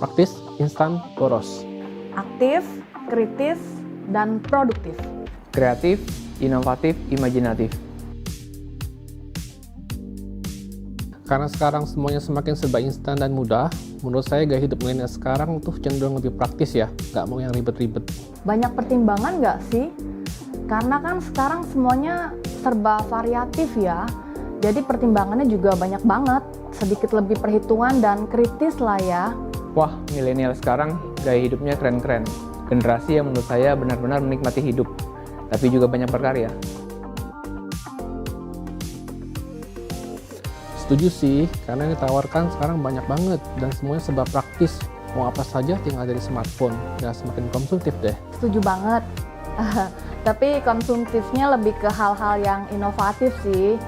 Praktis, instan, boros. Aktif, kritis, dan produktif. Kreatif, inovatif, imajinatif. Karena sekarang semuanya semakin serba instan dan mudah, menurut saya gaya hidup milenial sekarang tuh cenderung lebih praktis ya, nggak mau yang ribet-ribet. Banyak pertimbangan nggak sih? Karena kan sekarang semuanya serba variatif ya, jadi pertimbangannya juga banyak banget. Sedikit lebih perhitungan dan kritis lah ya. Wah, milenial sekarang gaya hidupnya keren-keren. Generasi yang menurut saya benar-benar menikmati hidup, tapi juga banyak berkarya. Setuju sih, karena yang ditawarkan sekarang banyak banget dan semuanya serba praktis. Mau apa saja tinggal dari smartphone, ya semakin konsumtif deh. Setuju banget. Tapi konsumtifnya lebih ke hal-hal yang inovatif sih.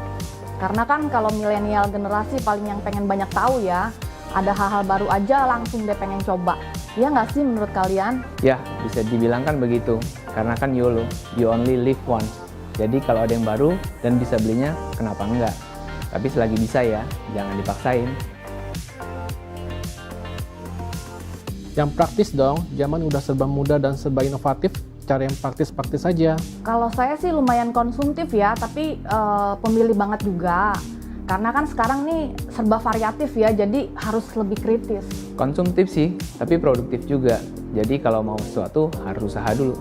Karena kan kalau milenial generasi paling yang pengen banyak tahu ya. Ada hal-hal baru aja langsung deh pengen coba. Iya nggak sih menurut kalian? Ya, bisa dibilang kan begitu. Karena kan YOLO, you only live once. Jadi kalau ada yang baru dan bisa belinya, kenapa enggak? Tapi selagi bisa ya, jangan dipaksain. Yang praktis dong, zaman udah serba mudah dan serba inovatif, cari yang praktis-praktis aja. Kalau saya sih lumayan konsumtif ya, tapi pemilih banget juga. Karena kan sekarang nih serba variatif ya, jadi harus lebih kritis. Konsumtif sih, tapi produktif juga. Jadi kalau mau sesuatu harus usaha dulu.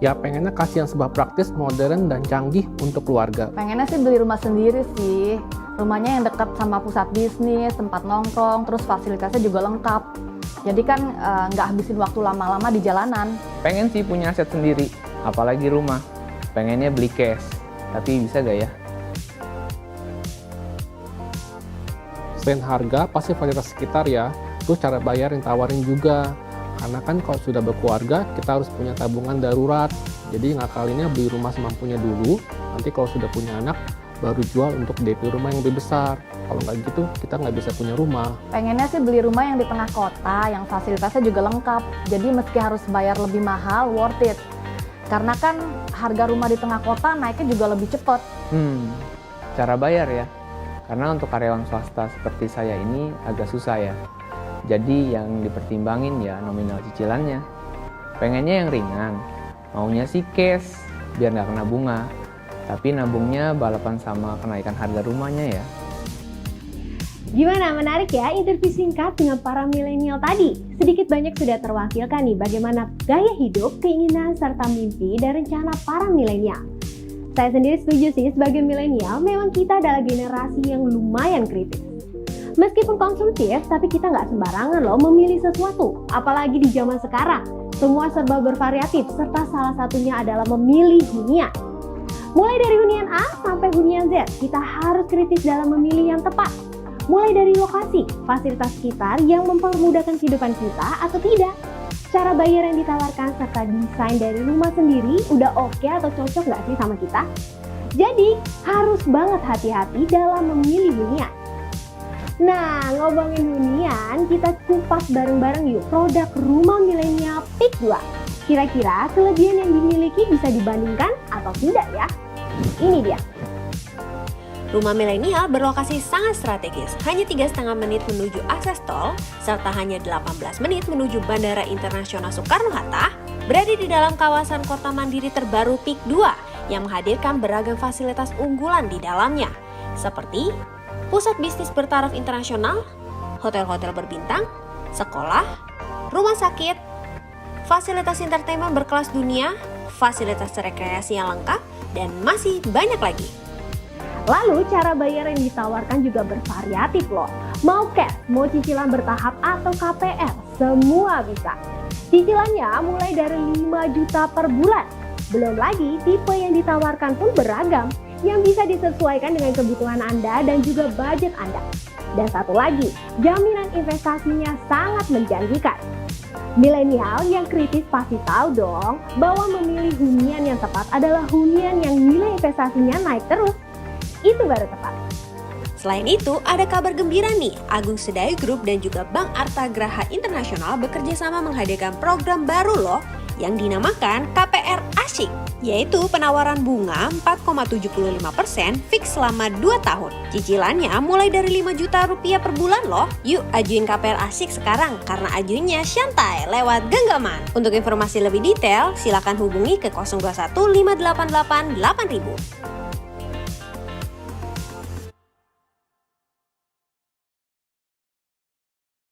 Ya pengennya kasih yang serba praktis, modern, dan canggih untuk keluarga. Pengennya sih beli rumah sendiri sih. Rumahnya yang dekat sama pusat bisnis, tempat nongkrong, terus fasilitasnya juga lengkap. Jadi kan nggak habisin waktu lama-lama di jalanan. Pengen sih punya aset sendiri, apalagi rumah. Pengennya beli cash, tapi bisa gak ya? Selain harga, pasti fasilitas sekitar ya. Terus cara bayar yang tawarin juga. Karena kan kalau sudah berkeluarga, kita harus punya tabungan darurat. Jadi ngakalinnya beli rumah semampunya dulu, nanti kalau sudah punya anak, baru jual untuk DP rumah yang lebih besar. Kalau nggak gitu, kita nggak bisa punya rumah. Pengennya sih beli rumah yang di tengah kota, yang fasilitasnya juga lengkap. Jadi meski harus bayar lebih mahal, worth it. Karena kan harga rumah di tengah kota naiknya juga lebih cepat. Cara bayar ya. Karena untuk karyawan swasta seperti saya ini agak susah ya. Jadi yang dipertimbangin ya nominal cicilannya. Pengennya yang ringan, maunya sih cash biar nggak kena bunga. Tapi nabungnya balapan sama kenaikan harga rumahnya ya. Gimana, menarik ya interview singkat dengan para milenial tadi? Sedikit banyak sudah terwakilkan nih bagaimana gaya hidup, keinginan, serta mimpi dan rencana para milenial. Saya sendiri setuju sih, sebagai milenial memang kita adalah generasi yang lumayan kritis. Meskipun konsumtif, tapi kita nggak sembarangan loh memilih sesuatu. Apalagi di zaman sekarang, semua serba bervariatif, serta salah satunya adalah memilih hunian. Mulai dari hunian A sampai hunian Z, kita harus kritis dalam memilih yang tepat. Mulai dari lokasi, fasilitas sekitar yang mempermudahkan kehidupan kita atau tidak. Cara bayar yang ditawarkan serta desain dari rumah sendiri udah oke atau cocok nggak sih sama kita? Jadi, harus banget hati-hati dalam memilih hunian. Nah, ngomongin hunian, kita kupas bareng-bareng yuk produk rumah milenial Peak 2. Kira-kira kelebihan yang dimiliki bisa dibandingkan atau tidak ya? Ini dia. Rumah milenial berlokasi sangat strategis, hanya 3,5 menit menuju akses tol, serta hanya 18 menit menuju Bandara Internasional Soekarno-Hatta, berada di dalam kawasan kota mandiri terbaru Peak 2 yang menghadirkan beragam fasilitas unggulan di dalamnya, seperti pusat bisnis bertaraf internasional, hotel-hotel berbintang, sekolah, rumah sakit, fasilitas entertainment berkelas dunia, fasilitas rekreasi yang lengkap, dan masih banyak lagi. Lalu cara bayar yang ditawarkan juga bervariatif loh. Mau cash, mau cicilan bertahap atau KPR, semua bisa. Cicilannya mulai dari 5 juta per bulan. Belum lagi tipe yang ditawarkan pun beragam, yang bisa disesuaikan dengan kebutuhan Anda dan juga budget Anda. Dan satu lagi, jaminan investasinya sangat menjanjikan. Milenial yang kritis pasti tahu dong bahwa memilih hunian yang tepat adalah hunian yang nilai investasinya naik terus. Itu baru tepat. Selain itu, ada kabar gembira nih. Agung Sedayu Group dan juga Bank Arta Graha Internasional bekerja sama menghadirkan program baru loh yang dinamakan KPR Asyik, yaitu penawaran bunga 4,75% fix selama 2 tahun. Cicilannya mulai dari 5 juta rupiah per bulan loh. Yuk ajuin KPR Asyik sekarang karena ajuinnya santai lewat genggaman. Untuk informasi lebih detail, silakan hubungi ke 021 588 8000.